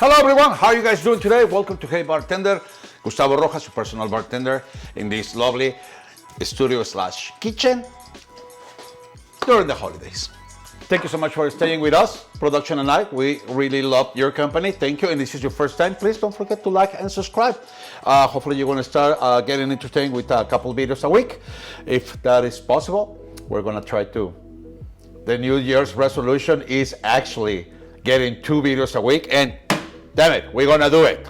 Hello everyone, how are you guys doing today? Welcome to Hey Bartender. Gustavo Rojas, your personal bartender in this lovely studio slash kitchen during the holidays. Thank you so much for staying with us, production and I. We really love your company. Thank you. And this is your first time, please don't forget to like and subscribe. Hopefully you're going to start getting entertained with a couple videos a week. If that is possible, we're going to try to. The New Year's resolution is actually getting 2 videos a week, and damn it, we're going to do it.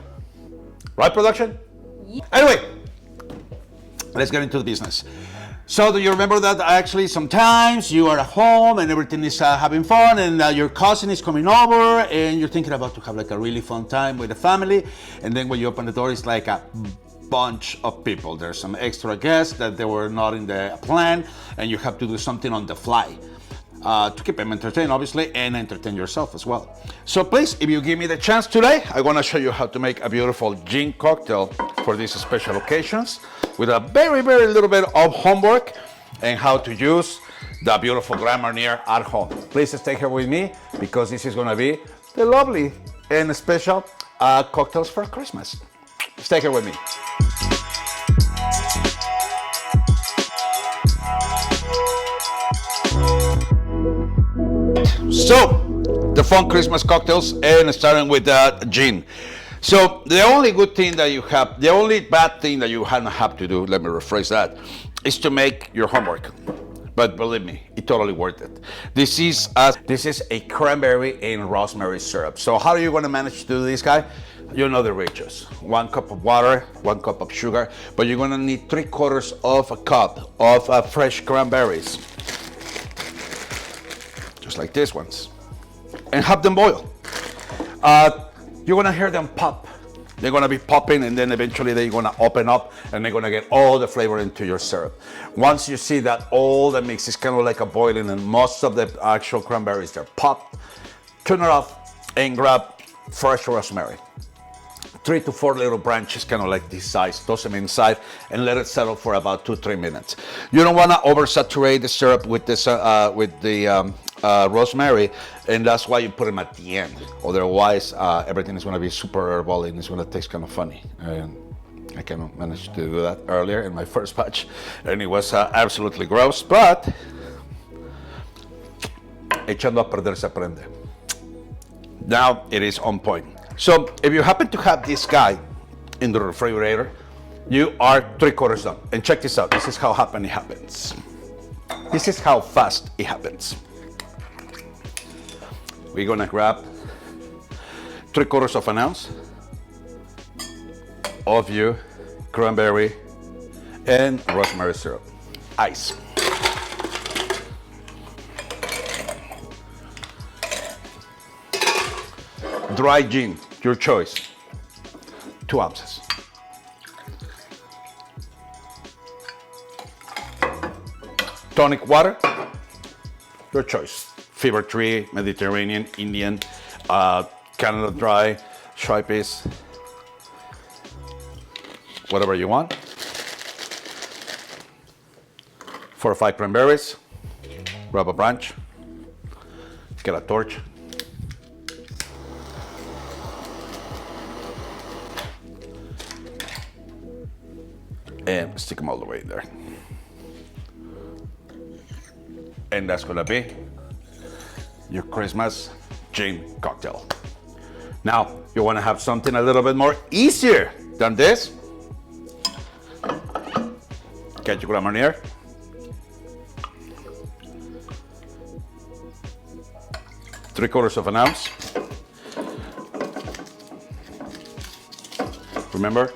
Right, production? Yeah. Anyway, let's get into the business. So do you remember that actually sometimes you are at home and everything is having fun, and your cousin is coming over and you're thinking about to have like a really fun time with the family, and then when you open the door it's like a bunch of people. There's some extra guests that they were not in the plan, and you have to do something on the fly to keep them entertained, obviously, and entertain yourself as well. So please, if you give me the chance today, I want to show you how to make a beautiful gin cocktail for these special occasions with a very, very little bit of homework, and how to use the beautiful Grand Marnier at home. Please stay here with me, because this is going to be the lovely and special cocktails for Christmas. Stay here with me. So, the fun Christmas cocktails, and starting with gin. So, the only good thing that you have, the only bad thing that you have to do, let me rephrase that, is to make your homework. But believe me, it's totally worth it. This is a cranberry and rosemary syrup. So, how are you going to manage to do this, guy? You know the ratios. 1 cup of water, 1 cup of sugar, but you're going to need 3/4 of a cup of fresh cranberries. Just like these ones, and have them boil. You're gonna hear them pop. They're gonna be popping, and then eventually they're gonna open up, and they're gonna get all the flavor into your syrup. Once you see that all the mix is kind of like a boiling, and most of the actual cranberries they're popped, turn it off and grab fresh rosemary. 3 to 4 little branches, kind of like this size, toss them inside and let it settle for about 2-3 minutes. You don't want to oversaturate the syrup with this rosemary, and that's why you put them at the end. Otherwise, everything is going to be super herbal, and it's going to taste kind of funny. And I kind of managed to do that earlier in my first batch, and it was absolutely gross, but echando a perder se aprende. Now it is on point. So if you happen to have this guy in the refrigerator, you are 3/4 done. And check this out. This is how it happens. This is how fast it happens. We're gonna grab 3/4 of an ounce of your cranberry and rosemary syrup. Ice. Dry gin, your choice, 2 ounces. Tonic water, your choice. Fever Tree, Mediterranean, Indian, Canada Dry, Schweppes, whatever you want. 4 or 5 cranberries, grab a branch, get a torch. And stick them all the way there. And that's gonna be your Christmas gin cocktail. Now, you wanna have something a little bit more easier than this. Get your Grand Marnier. 3/4 of an ounce. Remember,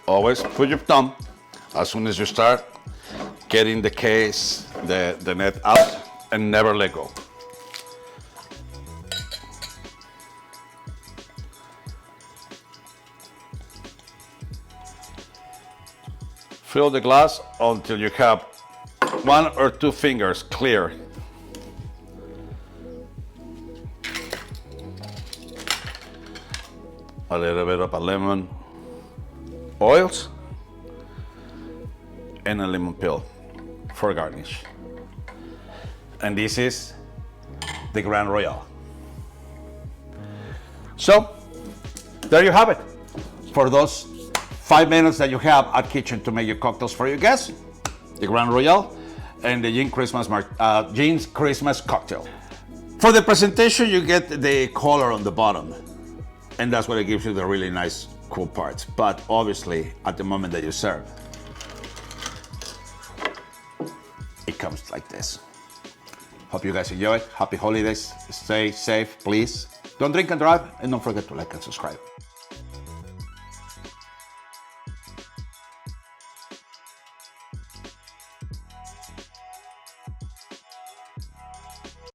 always put your thumb as soon as you start getting the case, the net out, and never let go. Fill the glass until you have 1 or 2 fingers clear. A little bit of a lemon oils and a lemon peel for garnish. And this is the Grand Royale. So there you have it. For those 5 minutes that you have at kitchen to make your cocktails for your guests, the Grand Royale and the Jean's Christmas cocktail. For the presentation, you get the color on the bottom, and that's what it gives you the really nice, cool parts. But obviously, at the moment that you serve, it comes like this. Hope you guys enjoy it. Happy holidays. Stay safe, please. Don't drink and drive, and don't forget to like and subscribe.